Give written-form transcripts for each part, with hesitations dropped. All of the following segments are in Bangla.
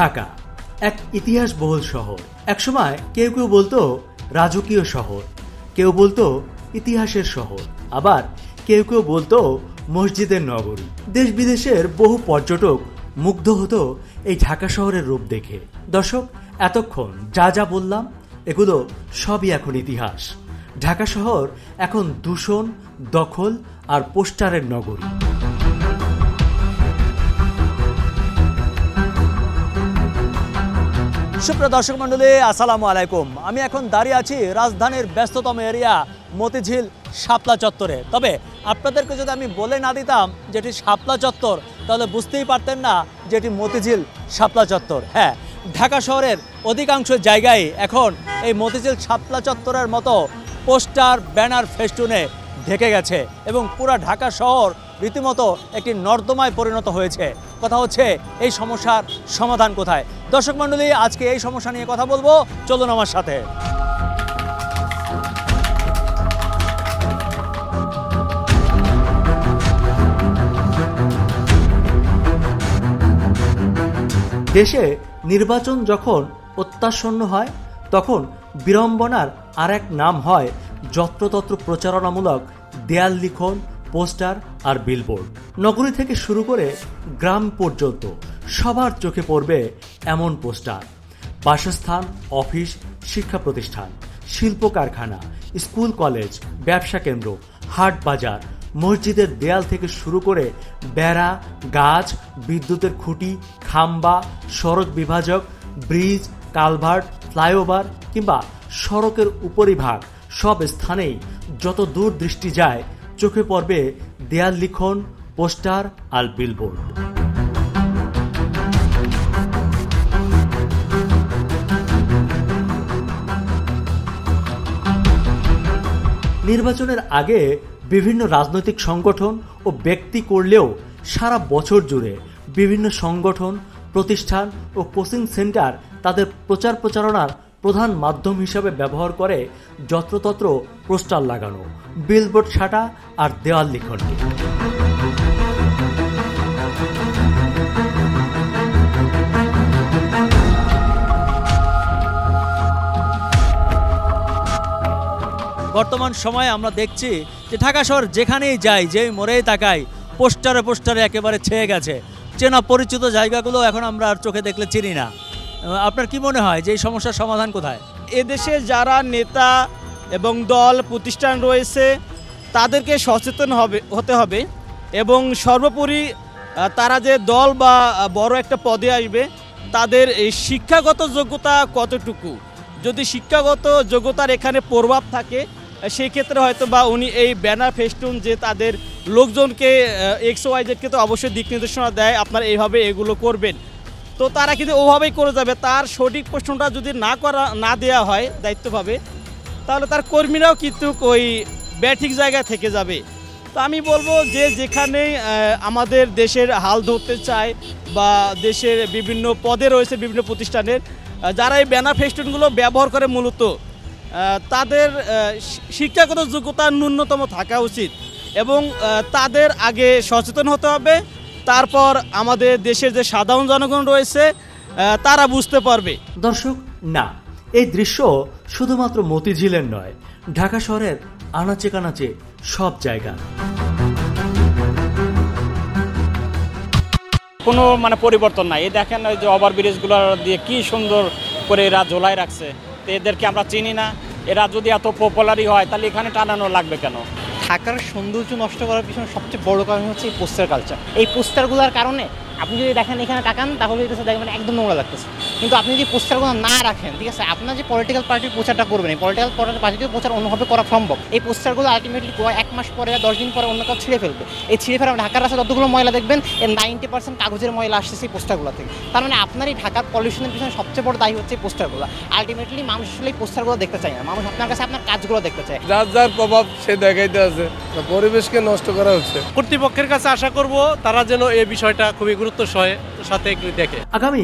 ঢাকা এক ইতিহাসবহুল শহর। একসময় কেউ কেউ বলতো রাজকীয় শহর, কেউ বলতো ইতিহাসের শহর, আবার কেউ কেউ বলতো মসজিদের নগরী। দেশ বিদেশের বহু পর্যটক মুগ্ধ হতো এই ঢাকা শহরের রূপ দেখে। দর্শক, এতক্ষণ যা যা বললাম এগুলো সবই এখন ইতিহাস। ঢাকা শহর এখন দূষণ, দখল আর পোস্টারের নগরী। সুপ্রিয় দর্শক মণ্ডলী, আসসালামু আলাইকুম। আমি এখন দাঁড়িয়ে আছি রাজধানীর ব্যস্ততম এরিয়া মতিঝিল শাপলা চত্বরে। তবে আপনাদেরকে যদি আমি বলে না দিতাম যেটি শাপলা চত্বর, তাহলে বুঝতেই পারতেন না যেটি মতিঝিল শাপলা চত্বর। হ্যাঁ, ঢাকা শহরের অধিকাংশ জায়গায় এখন এই মতিঝিল শাপলা চত্বরের মতো পোস্টার, ব্যানার, ফেস্টুনে ঢেকে গেছে এবং পুরা ঢাকা শহর রীতিমতো একটি নর্দমায় পরিণত হয়েছে। কথা হচ্ছে এই সমস্যার সমাধান কোথায়? দর্শক মণ্ডলী, আজকে এই সমস্যা নিয়ে কথা বলবো, চলুন আমার সাথে। দেশে নির্বাচন যখন অত্যাসন্ন হয়, তখন বিড়ম্বনার আর এক নাম হয় যত্রতত্র প্রচারণামূলক দেয়াল লিখন, পোস্টার আর বিলবোর্ড। নগরী থেকে শুরু করে গ্রাম পর্যন্ত সবার চোখে পড়বে এমন পোস্টার। বাসস্থান, অফিস, শিক্ষা প্রতিষ্ঠান, শিল্প কারখানা, স্কুল, কলেজ, ব্যবসা কেন্দ্র, হাট বাজার, মসজিদের দেয়াল থেকে শুরু করে বেড়া, গাছ, বিদ্যুতের খুঁটি, খাম্বা, সড়ক বিভাজক, ব্রিজ, কালভার্ট, ফ্লাইওভার কিংবা সড়কের উপরিভাগ, সব স্থানেই যত দূর দৃষ্টি যায় চোখে পড়বে দেয়াল লিখন, পোস্টার আর বিলবোর্ড। নির্বাচনের আগে বিভিন্ন রাজনৈতিক সংগঠন ও ব্যক্তি করলেও সারা বছর জুড়ে বিভিন্ন সংগঠন, প্রতিষ্ঠান ও কোচিং সেন্টার তাদের প্রচার প্রচারণার প্রধান মাধ্যম হিসাবে ব্যবহার করে যত্রতত্র পোস্টার লাগানো, বিলবোর্ড ছাটা আর দেওয়াল লিখনকে। বর্তমান সময়ে আমরা দেখছি যে ঢাকা শহর যেখানেই যাই, যেই মোড়েই তাকাই, পোস্টারে পোস্টারে একেবারে ছেয়ে গেছে। চেনা পরিচিত জায়গাগুলো এখন আমরা আর চোখে দেখলে চিনি না। আপনার কি মনে হয় যে এই সমস্যার সমাধান কোথায়? এদেশে যারা নেতা এবং দল প্রতিষ্ঠান রয়েছে তাদেরকে সচেতন হতে হবে এবং সর্বোপরি তারা যে দল বা বড় একটা পদে আসবে তাদের এই শিক্ষাগত যোগ্যতা কতটুকু, যদি শিক্ষাগত যোগ্যতার এখানে প্রভাব থাকে সেই ক্ষেত্রে হয়তো বা উনি এই ব্যানার ফেস্টুন যে তাদের লোকজনকে XYZকে তো অবশ্যই দিক নির্দেশনা দেয়, আপনারা এইভাবে এগুলো করবেন, তো তারা কিন্তু ওভাবেই করে যাবে। তার সঠিক প্রশ্নটা যদি না দেওয়া হয় দায়িত্বভাবে, তাহলে তার কর্মীরাও কিন্তু ওই ব্যাঠিক জায়গায় থেকে যাবে। তো আমি বলবো যে যেখানেই আমাদের দেশের হাল ধরতে চায় বা দেশের বিভিন্ন পদে রয়েছে বিভিন্ন প্রতিষ্ঠানের, যারা এই ব্যানার ফেস্টুনগুলো ব্যবহার করে মূলত তাদের শিক্ষাগত যোগ্যতা ন্যূনতম থাকা উচিত এবং তাদের আগে সচেতন হতে হবে, তারপর আমাদের দেশের যে সাধারণ জনগণ রয়েছে তারা বুঝতে পারবে। দর্শক, না, এই দৃশ্য শুধুমাত্র মতিঝিলের নয়, ঢাকা শহরের আনাচে কানাচে সব জায়গা। কোনো পরিবর্তন নাই। এই দেখেন ওই যে ওভারব্রিজগুলো দিয়ে কি সুন্দর করে এরা ঝোলায় রাখছে, তো এদেরকে আমরা চিনি না। এরা যদি এত পপুলারই হয় তাহলে এখানে টানানো লাগবে কেন? ঢাকার সৌন্দর্য নষ্ট করার পিছনে সবচেয়ে বড় কারণ হচ্ছে এই পোস্টার কালচার। এই পোস্টারগুলোর কারণে আপনি যদি দেখেন এখানে তাকান তাহলে দেখবেন একদম নোংরা লাগতেছে, কিন্তু আপনি যদি পোস্টারগুলো না রাখেন, ঠিক আছে, আপনার যে পলিটিক্যাল পার্টির প্রচারটা করবেন, এই পলিটিক্যাল পার্টির প্রচার অন্যভাবে করা সম্ভব। এই পোস্টারগুলো আলটিমেটলি 1 মাস পরে 10 দিন পরে অন্য কাউ ছিঁড়ে ফেলবে। এই ছিঁড়ে ফেলা ঢাকার রাস্তায় যতগুলো ময়লা দেখবেন এর 90% কাগজের ময়লা আসছে এই পোস্টারগুলো থেকে। তার মানে আপনার এই ঢাকার পলিউশনের পিছনে সবচেয়ে বড় দায়ী হচ্ছে এই পোস্টারগুলো। আলটিমেটলি মানুষ আসলে এই পোস্টারগুলো দেখতে চায় না, মানুষ আপনার কাছে আপনার কাজগুলো দেখতে চায়। যার যার প্রভাব সে দেখাইতে আছে, পরিবেশকে নষ্ট করা হচ্ছে। কর্তৃপক্ষের কাছে আশা করব তারা যেন এই বিষয়টা খুবই গুরুত্ব সাথে দেখে। আগামী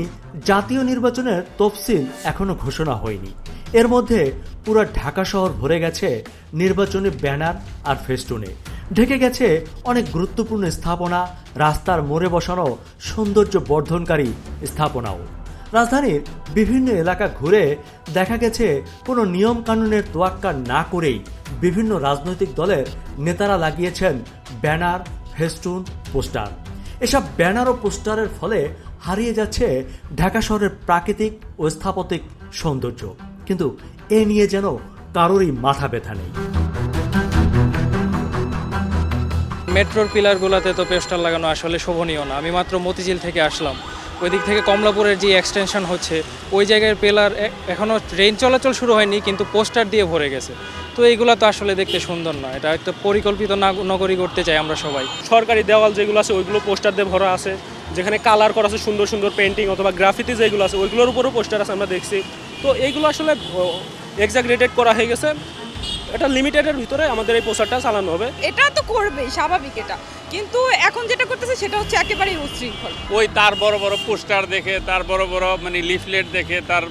জাতীয় নির্বাচনের তফসিল এখনো ঘোষণা হয়নি, এর মধ্যে পুরো ঢাকা শহর ভরে গেছে নির্বাচনী ব্যানার আর ফেস্টুনে। ঢেকে গেছে অনেক গুরুত্বপূর্ণ স্থাপনা, রাস্তার মোড়ে বসানো সৌন্দর্য বর্ধনকারী স্থাপনাও। রাজধানীর বিভিন্ন এলাকা ঘুরে দেখা গেছে কোনো নিয়ম কানুনের তোয়াক্কা না করেই বিভিন্ন রাজনৈতিক দলের নেতারা লাগিয়েছেন ব্যানার, ফেস্টুন, পোস্টার। এসব ব্যানার ও পোস্টারের ফলে হারিয়ে যাচ্ছে ঢাকা শহরের প্রাকৃতিক ও স্থাপত্যিক সৌন্দর্য, কিন্তু এ নিয়ে যেন কারোরই মাথা ব্যথা নেই। মেট্রোর পিলারগুলোতে তো পোস্টার লাগানো আসলে শোভনীয় না। আমি মাত্র মতিঝিল থেকে আসলাম, ওই দিক থেকে কমলাপুরের যে এক্সটেনশন হচ্ছে ওই জায়গায় পিলার এখনও ট্রেন চলাচল শুরু হয়নি, কিন্তু পোস্টার দিয়ে ভরে গেছে। তো এইগুলো তো আসলে দেখতে সুন্দর না, এটা একটা পরিকল্পিত নগরী করতে চাই আমরা সবাই। সরকারি দেওয়াল যেগুলো আছে ওইগুলো পোস্টার দিয়ে ভরা আছে, যেখানে কালার করা আছে সুন্দর সুন্দর পেন্টিং অথবা গ্রাফিতি যেগুলো আছে ওইগুলোর উপরও পোস্টার আছে আমরা দেখছি। তো এইগুলো আসলে এক্সাগ্রেটেড করা হয়ে গেছে, এটা লিমিটেডের ভিতরে আমাদের এই পোস্টারটা চালানো হবে। এটা তো করবেই, স্বাভাবিক এটা, কিন্তু এখন যেটা করতেছে সেটা হচ্ছে একেবারেই উচ্ছৃঙ্খল। ওই তার বড় বড় পোস্টার দেখে, তার বড় বড় লিফলেট দেখে, তার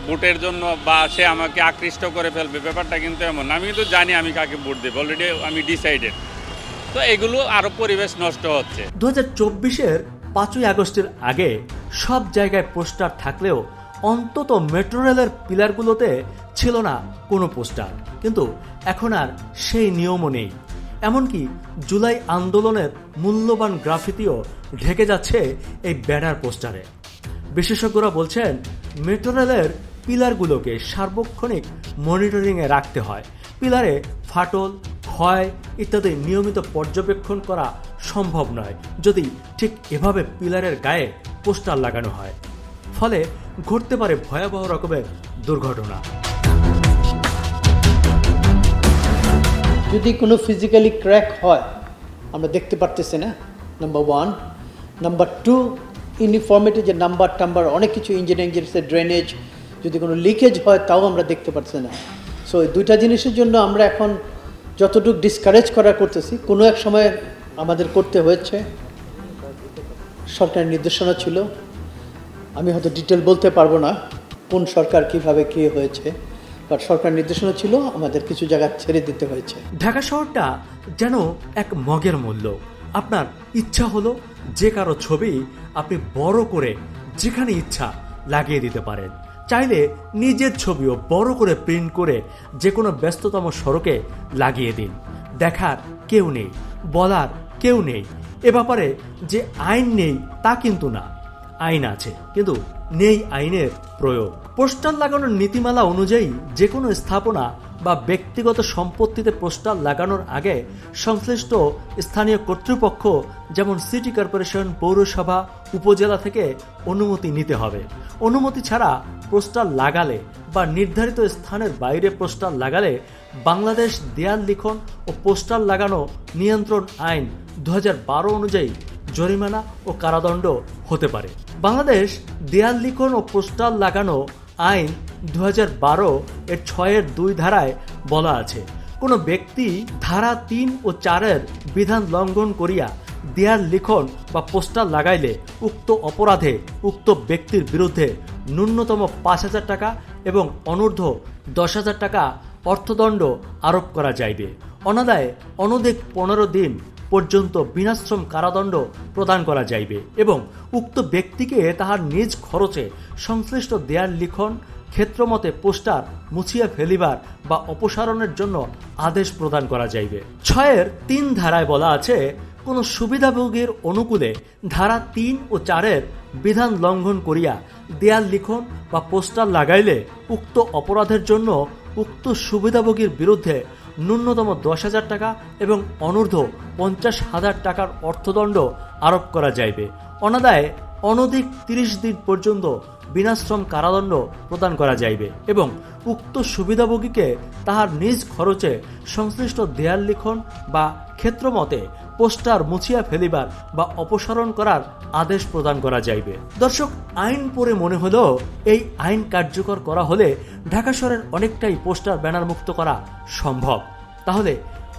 ভোটের জন্য বা সে আমাকে আকৃষ্ট করে ফেলবে, ব্যাপারটা কিন্তু এমন। আমি কিন্তু জানি আমি কাকে ভোট দেব, অলরেডি আমি ডিসাইডেড। তো এগুলো আরো পরিবেশ নষ্ট হচ্ছে। 2024-এর 5ই আগস্টের আগে সব জায়গায় পোস্টার থাকলেও অন্তত মেট্রো রেলের পিলারগুলোতে ছিল না কোনো পোস্টার, কিন্তু এখন আর সেই নিয়মও নেই। এমনকি জুলাই আন্দোলনের মূল্যবান গ্রাফিতিও ঢেকে যাচ্ছে এই ব্যানার পোস্টারে। বিশেষজ্ঞরা বলছেন মেট্রো রেলের পিলারগুলোকে সার্বক্ষণিক মনিটরিংয়ে রাখতে হয়। পিলারে ফাটল, ক্ষয় ইত্যাদি নিয়মিত পর্যবেক্ষণ করা সম্ভব নয় যদি ঠিক এভাবে পিলারের গায়ে পোস্টার লাগানো হয়, ফলে ঘটতে পারে ভয়াবহ রকমের দুর্ঘটনা। যদি কোনো ফিজিক্যালি ক্র্যাক হয় আমরা দেখতে পারতেছি না, নাম্বার 1। নাম্বার 2, ইউনিফর্মিটি, যে নাম্বার অনেক কিছু ইঞ্জিনিয়ারিং জিনিসের ড্রেনেজ, যদি কোনো লিকেজ হয় তাও আমরা দেখতে পারছি না। সো এই দুইটা জিনিসের জন্য আমরা এখন যতটুকু ডিসকারেজ করতেছি, কোনো এক সময় আমাদের করতে হয়েছে, সরকারের নির্দেশনা ছিল। আমি হয়তো ডিটেল বলতে পারবো না কোন সরকার কিভাবে কী হয়েছে, বাট সরকার নির্দেশনা ছিল, আমাদের কিছু জায়গা ছেড়ে দিতে হয়েছে। ঢাকা শহরটা যেন এক মগের মূল্য। আপনার ইচ্ছা হলো যে কারো ছবি আপনি বড় করে যেখানে ইচ্ছা লাগিয়ে দিতে পারেন। চাইলে নিজের ছবিও বড় করে প্রিন্ট করে যে কোনো ব্যস্ততম সড়কে লাগিয়ে দিন। দেখার কেউ নেই, বলার কেউ নেই। এ ব্যাপারে যে আইন নেই তা কিন্তু না, আইন আছে, কিন্তু নেই আইনের প্রয়োগ। পোস্টার লাগানোর নীতিমালা অনুযায়ী যে কোনো স্থাপনা বা ব্যক্তিগত সম্পত্তিতে পোস্টার লাগানোর আগে সংশ্লিষ্ট স্থানীয় কর্তৃপক্ষ যেমন সিটি কর্পোরেশন, পৌরসভা, উপজেলা থেকে অনুমতি নিতে হবে। অনুমতি ছাড়া পোস্টার লাগালে বা নির্ধারিত স্থানের বাইরে পোস্টার লাগালে বাংলাদেশ দেয়াল লিখন ও পোস্টার লাগানো নিয়ন্ত্রণ আইন 2012 অনুযায়ী জরিমানা ও কারাদণ্ড হতে পারে। বাংলাদেশ দেয়াল লিখন ও পোস্টার লাগানো আইন 2012 এর 6-2 ধারায় বলা আছে, কোনো ব্যক্তি ধারা 3 ও 4 বিধান লঙ্ঘন করিয়া দেয়াল লিখন বা পোস্টার লাগাইলে উক্ত অপরাধে উক্ত ব্যক্তির বিরুদ্ধে ন্যূনতম 5,000 টাকা এবং অনূর্ধ্ব 10,000 টাকা অর্থদণ্ড আরোপ করা যাইবে। অনাদায়ে অনধিক 15 দিন পর্যন্ত বিনাশ্রম কারাদণ্ড প্রদান করা যাইবে এবং উক্ত ব্যক্তিকে তাহার নিজ খরচে সংশ্লিষ্ট দেয়াল লিখন ক্ষেত্রমতে পোস্টার মুছিয়া ফেলিবার বা অপসারণের জন্য আদেশ প্রদান করা যাইবে। 6-3 ধারায় বলা আছে, কোন সুবিধাভোগীর অনুকূলে ধারা 3 ও 4 বিধান লঙ্ঘন করিয়া দেয়াল লিখন বা পোস্টার লাগাইলে উক্ত অপরাধের জন্য উক্ত সুবিধাভোগীর বিরুদ্ধে ন্যূনতম 10,000 টাকা এবং অনূর্ধ্ব 50,000 টাকার অর্থদণ্ড আরোপ করা যাইবে। অনাদায়ে অনধিক 30 দিন পর্যন্ত বিনাশ্রম কারাদণ্ড প্রদান করা যাইবে এবং উক্ত সুবিধাভোগীকে তাহার নিজ খরচে সংশ্লিষ্ট দেয়াল লিখন বা ক্ষেত্রমতে পোস্টার মুছিয়া ফেলিবার বা অপসারণ করার আদেশ প্রদান করা যাইবে। দর্শক, আইন পড়ে মনে হলো এই আইন কার্যকর করা হলে ঢাকা শহরের অনেকটাই পোস্টার ব্যানার মুক্ত করা সম্ভব। তাহলে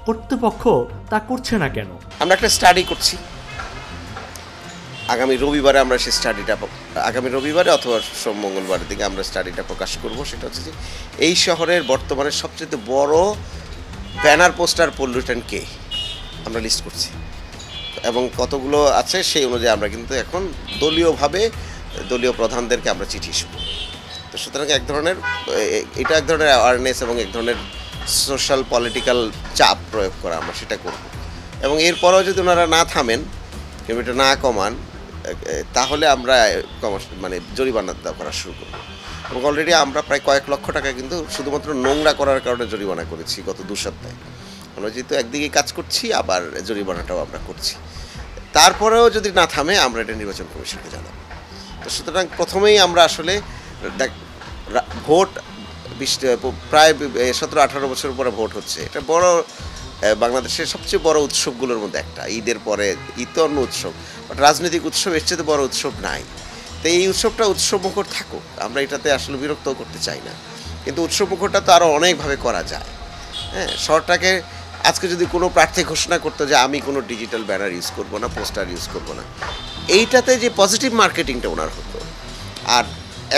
কর্তৃপক্ষ তা করছে না কেন? আমরা একটা স্টাডি করছি, আগামী রবিবারে আমরা সেই স্টাডিটা, আগামী রবিবারে অথবা সোম মঙ্গলবারের দিকে আমরা স্টাডিটা প্রকাশ করব। সেটা হচ্ছে যে এই শহরের বর্তমানে সবচেয়ে বড় ব্যানার পোস্টার পল্যুশন কে আমরা লিস্ট করছি এবং কতগুলো আছে সেই অনুযায়ী আমরা কিন্তু এখন দলীয়ভাবে দলীয় প্রধানদেরকে আমরা চিঠি ইস্যু করব। তো সুতরাং এক ধরনের অ্যাওয়ারনেস এবং এক ধরনের সোশ্যাল পলিটিক্যাল চাপ প্রয়োগ করা, আমরা সেটা করব। এবং এরপরেও যদি ওনারা না থামেন কিংবা এটা না কমান, তাহলে আমরা মানে জরিমানা করা শুরু করব। এবং অলরেডি আমরা প্রায় কয়েক লক্ষ টাকা কিন্তু শুধুমাত্র নোংরা করার কারণে জরিমানা করেছি গত 2 সপ্তাহে। আমরা যেহেতু একদিকে কাজ করছি, আবার জরিমানাটাও আমরা করছি। তারপরেও যদি না থামে আমরা এটা নির্বাচন কমিশনকে জানাবো। তো সুতরাং প্রথমেই আমরা আসলে ভোট প্রায় 17-18 বছর পরে ভোট হচ্ছে, এটা বড় বাংলাদেশের সবচেয়ে বড় উৎসবগুলোর মধ্যে একটা। ঈদের পরে ঈদ তো অন্য উৎসব, বাট রাজনৈতিক উৎসব এর চেয়ে বড় উৎসব নাই। তো এই উৎসবটা উৎসবমুখর থাকুক, আমরা এটাতে আসলে বিরক্ত করতে চাই না, কিন্তু উৎসবমুখরটা তো আরও অনেকভাবে করা যায়। হ্যাঁ, শহরটাকে আজকে যদি কোনো প্রার্থী ঘোষণা করতো যে আমি কোনো ডিজিটাল ব্যানার ইউজ করব না, পোস্টার ইউজ করব না, এইটাতে যে পজিটিভ মার্কেটিংটা ওনার হতো। আর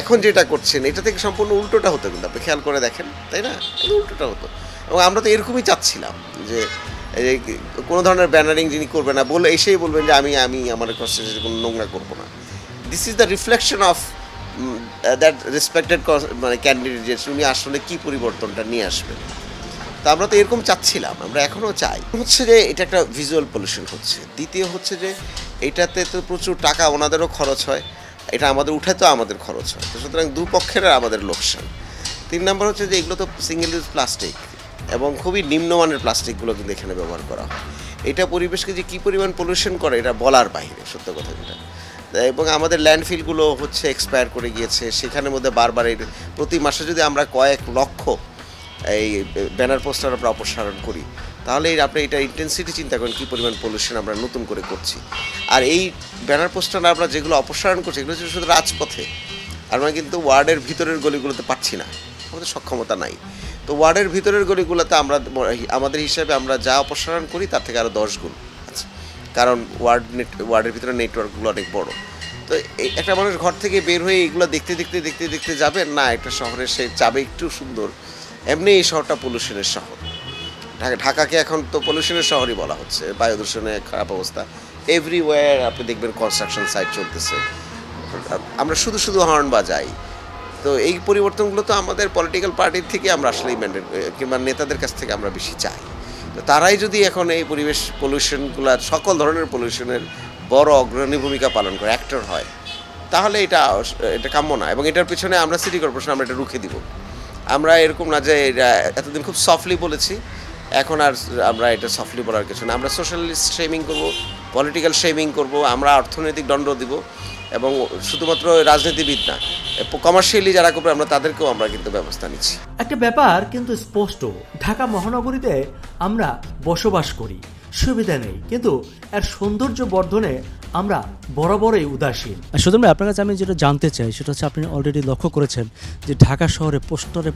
এখন যেটা করছেন এটা থেকে সম্পূর্ণ উল্টোটা হতো, কিন্তু আপনি খেয়াল করে দেখেন, তাই না? উল্টোটা হতো। এবং আমরা তো এরকমই চাচ্ছিলাম যে কোনো ধরনের ব্যানারিং যিনি করবে না, এসেই বলবেন যে আমি আমার কনস্টিটিউশনে কোনো নোংরা করবো না। This is the reflection of that respected মানে ক্যান্ডিডেট, যে উনি আসলে কী পরিবর্তনটা নিয়ে আসবেন। তা আমরা তো এরকম চাচ্ছিলাম, আমরা এখনও চাই। হচ্ছে যে এটা একটা ভিজুয়াল পলিউশন হচ্ছে। দ্বিতীয় হচ্ছে যে এটাতে তো প্রচুর টাকা ওনাদেরও খরচ হয়, এটা আমাদের উঠাতে আমাদের খরচ হয়। তো সুতরাং দুপক্ষের আমাদের লোকসান। 3 নম্বর হচ্ছে যে এগুলো তো সিঙ্গেল ইউজ প্লাস্টিক এবং খুবই নিম্নমানের প্লাস্টিকগুলো কিন্তু এখানে ব্যবহার করা হয়। এটা পরিবেশকে যে কী পরিমাণ পলিউশন করে এটা বলার বাইরে, সত্য কথা যেটা। এবং আমাদের ল্যান্ডফিলগুলো হচ্ছে এক্সপায়ার করে গিয়েছে, সেখানের মধ্যে বারবার প্রতি মাসে যদি আমরা কয়েক লক্ষ এই ব্যানার পোস্টার আমরা অপসারণ করি, তাহলে আপনি এটা ইন্টেন্সিটি চিন্তা করেন কী পরিমাণ পলিউশন আমরা নতুন করে করছি। আর এই ব্যানার পোস্টার আমরা যেগুলো অপসারণ করছি এগুলো হচ্ছে শুধু রাজপথে, আমরা কিন্তু ওয়ার্ডের ভিতরের গলিগুলোতে পাচ্ছি না, আমাদের সক্ষমতা নাই। তো ওয়ার্ডের ভিতরের গলিগুলোতে আমরা আমাদের হিসাবে আমরা যা অপসারণ করি তার থেকে আরও 10 গুণ আছে, কারণ ওয়ার্ডের ভিতরে নেটওয়ার্কগুলো অনেক বড়। তো একটা মানুষ ঘর থেকে বের হয়ে এগুলো দেখতে দেখতে যাবে না, একটা শহরে সে যাবে একটু সুন্দর। এমনি এই শহরটা পলিউশনের শহর। ঢাকাকে এখন তো পলিউশনের শহরই বলা হচ্ছে, বায়ু দূষণের খারাপ অবস্থা, এভরিওয়্যার আপনি দেখবেন কনস্ট্রাকশন সাইট চলতেছে, আমরা শুধু হর্ন বাজাই। তো এই পরিবর্তনগুলো তো আমাদের পলিটিক্যাল পার্টির থেকে আমরা আসলেই ম্যান্ডেট কিংবা নেতাদের কাছ থেকে আমরা বেশি চাই। তো তারাই যদি এখন এই পরিবেশ পলিউশনগুলো, সকল ধরনের পলিউশনের বড় অগ্রণী ভূমিকা পালন করে, অ্যাক্টর হয়, তাহলে এটা কাম্য না। এবং এটার পিছনে আমরা সিটি কর্পোরেশন আমরা এটা রুখে দিব। আমরা এরকম না যে এতদিন খুব সফটলি বলেছি, এখন আর আমরা এটা সফটলি বলার কিছু না। আমরা সোশ্যালিস্ট শেমিং করব, পলিটিক্যাল শেমিং করব, আমরা অর্থনৈতিক দণ্ড দিব। এবং শুধুমাত্র রাজনীতিবিদ না, কমার্শিয়ালি যারা করবে আমরা তাদেরকেও আমরা কিন্তু ব্যবস্থা নিচ্ছি। একটা ব্যাপার কিন্তু স্পষ্ট, ঢাকা মহানগরীতে আমরা বসবাস করি, সুবিধা নেই, কিন্তু এর সৌন্দর্য বর্ধনে আমরা বরাবরই উদাসীন। সুতরাং আপনার কাছে আমি যেটা জানতে চাই সেটা হচ্ছে, আপনি অলরেডি লক্ষ্য করেছেন যে ঢাকা শহরে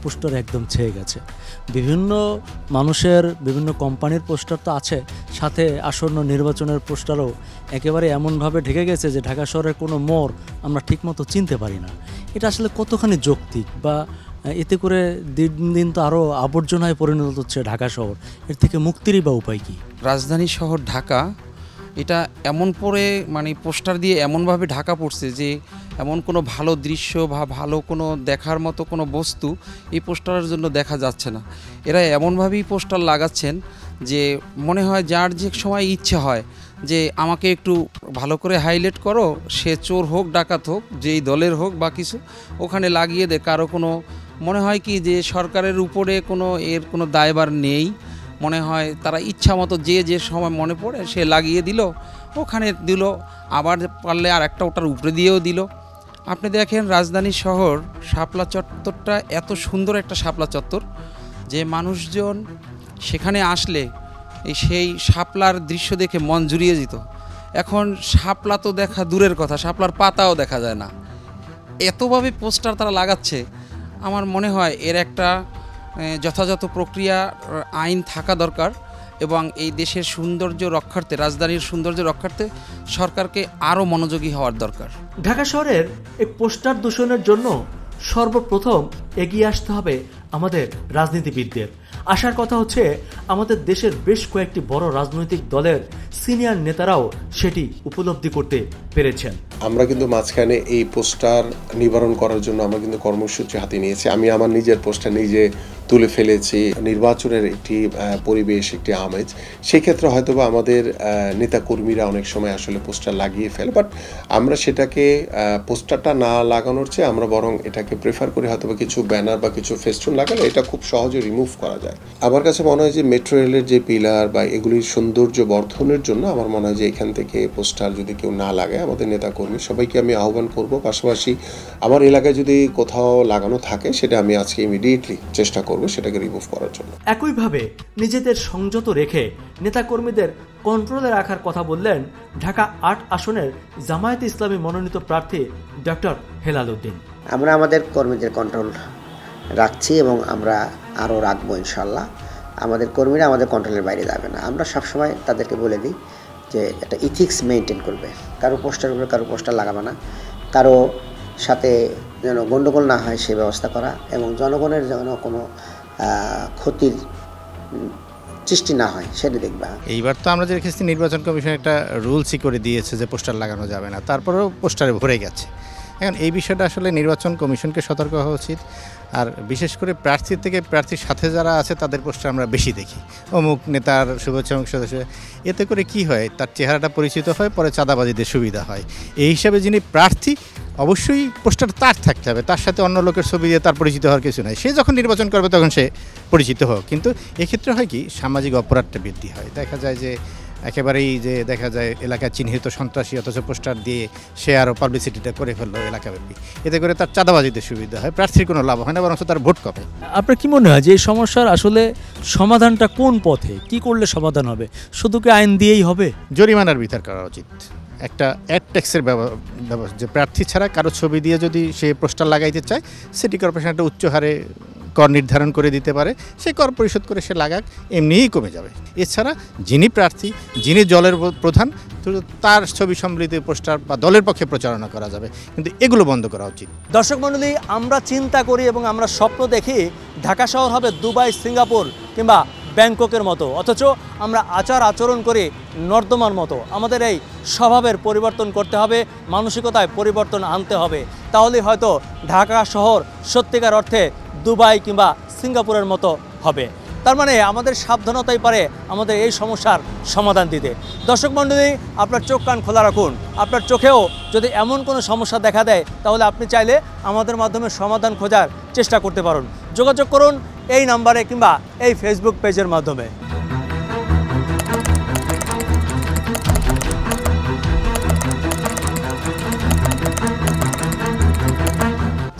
পোস্টারে একদম ছেয়ে গেছে। বিভিন্ন মানুষের বিভিন্ন কোম্পানির পোস্টার তো আছে, সাথে আসন্ন নির্বাচনের পোস্টারও একেবারে এমনভাবে ঢেকে গেছে যে ঢাকা শহরের কোনো মোড় আমরা ঠিকমতো চিনতে পারি না। এটা আসলে কতখানি যৌক্তিক, বা এতে করে দিন তো আরও আবর্জনায় পরিণত হচ্ছে ঢাকা শহর, এর থেকে মুক্তিরই বা উপায় কী? রাজধানী শহর ঢাকা, এটা এমন পরে মানে পোস্টার দিয়ে এমনভাবে ঢাকা পড়ছে যে এমন কোনো ভালো দৃশ্য বা ভালো কোনো দেখার মতো কোনো বস্তু এই পোস্টারের জন্য দেখা যাচ্ছে না। এরা এমনভাবেই পোস্টার লাগাচ্ছেন যে মনে হয় যার যে সময় ইচ্ছে হয় যে আমাকে একটু ভালো করে হাইলাইট করো, সে চোর হোক ডাকাত হোক, যেই দলের হোক বা কিছু, ওখানে লাগিয়ে দে। কারো কোনো মনে হয় কি যে সরকারের উপরে কোনো দায়ভার নেই, মনে হয় তারা ইচ্ছা মতো যে সময় মনে পড়ে সে লাগিয়ে দিল, ওখানে দিল, আবার পারলে আর একটা ওটার উপরে দিয়েও দিল। আপনি দেখেন রাজধানী শহর শাপলা চত্বরটা এত সুন্দর একটা শাপলা চত্বর যে মানুষজন সেখানে আসলে সেই শাপলার দৃশ্য দেখে মন জুড়িয়ে যেত। এখন শাপলা তো দেখা দূরের কথা, শাপলার পাতাও দেখা যায় না, এতভাবে পোস্টার তারা লাগাচ্ছে। আমার মনে হয় এর একটা যথাযথ প্রক্রিয়া আইন থাকা দরকার, এবং এই দেশের সৌন্দর্য রক্ষার্থে, রাজধানীর সৌন্দর্য রক্ষার্থে সরকারকে আরও মনোযোগী হওয়ার দরকার। ঢাকা শহরের এই পোস্টার দূষণের জন্য সর্বপ্রথম এগিয়ে আসতে হবে আমাদের রাজনীতিবিদদের। আসার কথা হচ্ছে আমাদের দেশের বেশ কয়েকটি বড় রাজনৈতিক দলের সিনিয়র নেতারাও সেটি উপলব্ধি করতে পেরেছেন। আমরা কিন্তু মাঝখানে এই পোস্টার নিবারণ করার জন্য আমরা কিন্তু কর্মসূচি হাতে নিয়েছি। আমি আমার নিজের পোস্টার নিজে তুলে ফেলেছি। নির্বাচনের একটি পরিবেশ, একটি আমেজ, সেক্ষেত্রে হয়তোবা আমাদের নেতাকর্মীরা অনেক সময় আসলে পোস্টার লাগিয়ে ফেলে, বাট আমরা সেটাকে পোস্টারটা না লাগানোর চেয়ে আমরা বরং এটাকে প্রেফার করি হয়তোবা কিছু ব্যানার বা কিছু ফেস্টুন লাগালে এটা খুব সহজে রিমুভ করা যায়। আমার কাছে মনে হয় যে মেট্রো রেলের যে পিলার বা এগুলির সৌন্দর্য বর্ধনের জন্য আমার মনে হয় যে এখান থেকে পোস্টার যদি কেউ না লাগায়, আমাদের নেতাকর্মী সবাইকে আমি আহ্বান করব, পাশাপাশি আমার এলাকায় যদি কোথাও লাগানো থাকে সেটা আমি আজকে ইমিডিয়েটলি চেষ্টা করব সেটাকে রিমুভ করার জন্য। একইভাবে নিজেদের সংযত রেখে নেতাকর্মীদের কন্ট্রোলে রাখার কথা বললেন ঢাকা ৮ আসনের জামায়াতে ইসলামী মনোনীত প্রার্থী ডক্টর হেলাল উদ্দিন। আমরা আমাদের কর্মীদের কন্ট্রোল রাখছি এবং আমরা আরও রাখবো ইনশাল্লাহ। আমাদের কর্মীরা আমাদের কন্ট্রোলের বাইরে যাবে না। আমরা সবসময় তাদেরকে বলে দিই যে একটা ইথিক্স মেনটেন করবে, কারো পোস্টার লাগাবে না, কারো সাথে যেন গণ্ডগোল না হয় সে ব্যবস্থা করা, এবং জনগণের যেন কোনো ক্ষতির সৃষ্টি না হয় সেটা দেখবা। এইবার তো আমরা যে দেখেছি নির্বাচন কমিশন একটা রুলসই করে দিয়েছে যে পোস্টার লাগানো যাবে না, তারপরেও পোস্টারে ভরে গেছে। এখন এই বিষয়টা আসলে নির্বাচন কমিশনকে সতর্ক হওয়া উচিত। আর বিশেষ করে প্রার্থীর থেকে প্রার্থীর সাথে যারা আছে তাদের পোস্টার আমরা বেশি দেখি, অমুক নেতার শুভেচ্ছা অমুক সদস্য। এতে করে কি হয়, তার চেহারাটা পরিচিত হয়, পরে চাঁদাবাজিদের সুবিধা হয়। এই হিসাবে যিনি প্রার্থী অবশ্যই পোস্টার তার থাকতে হবে, তার সাথে অন্য লোকের ছবি দিয়ে তার পরিচিত হওয়ার কিছু নাই। সে যখন নির্বাচন করবে তখন সে পরিচিত হোক। কিন্তু এক্ষেত্রে হয় কি, সামাজিক অপরাধটা বৃদ্ধি হয়। দেখা যায় যে একেবারেই যে দেখা যায় এলাকায় চিহ্নিত সন্ত্রাসী, অথচ পোস্টার দিয়ে সে আরও পাবলিসিটিটা করে ফেললো এলাকাব্যাপী। এতে করে তার চাঁদাবাজিদের সুবিধা হয়, প্রার্থীর কোনো লাভ হয় না, বরং তার ভোট কমে। আপনার কি মনে হয় যে এই সমস্যার আসলে সমাধানটা কোন পথে, কি করলে সমাধান হবে? শুধু কি আইন দিয়েই হবে? জরিমানার বিচার করা উচিত। একটা অ্যাড ট্যাক্সের ব্যবস্থা, যে প্রার্থী ছাড়া কারো ছবি দিয়ে যদি সে পোস্টার লাগাইতে চায়, সিটি কর্পোরেশন একটা উচ্চ হারে কর নির্ধারণ করে দিতে পারে, সে কর পরিশোধ করে সে লাগাক, এমনিই কমে যাবে। এছাড়া যিনি প্রার্থী, যিনি দলের প্রধান, তার ছবি সম্বলিত পোস্টার বা দলের পক্ষে প্রচারণা করা যাবে, কিন্তু এগুলো বন্ধ করা উচিত। দর্শক মণ্ডলী, আমরা চিন্তা করি এবং আমরা স্বপ্ন দেখি ঢাকা শহর হবে দুবাই, সিঙ্গাপুর কিংবা ব্যাংককের মতো, অথচ আমরা আচরণ করি নর্দমার মতো। আমাদের এই স্বভাবের পরিবর্তন করতে হবে, মানসিকতায় পরিবর্তন আনতে হবে, তাহলেই হয়তো ঢাকা শহর সত্যিকার অর্থে দুবাই কিংবা সিঙ্গাপুরের মতো হবে। তার মানে আমাদের সাবধানতাই পারে আমাদের এই সমস্যার সমাধান দিতে। দর্শক মণ্ডলী, আপনার চোখ কান খোলা রাখুন। আপনার চোখেও যদি এমন কোনো সমস্যা দেখা দেয়, তাহলে আপনি চাইলে আমাদের মাধ্যমে সমাধান খোঁজার চেষ্টা করতে পারুন। যোগাযোগ করুন এই নাম্বারে কিংবা এই ফেসবুক পেজের মাধ্যমে।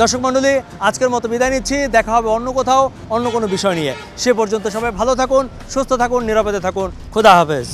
দর্শক মণ্ডলী, আজকের মতো বিদায় নিচ্ছি। দেখা হবে অন্য কোথাও অন্য কোনো বিষয় নিয়ে। সে পর্যন্ত সবাই ভালো থাকুন, সুস্থ থাকুন, নিরাপদে থাকুন। খোদা হাফেজ।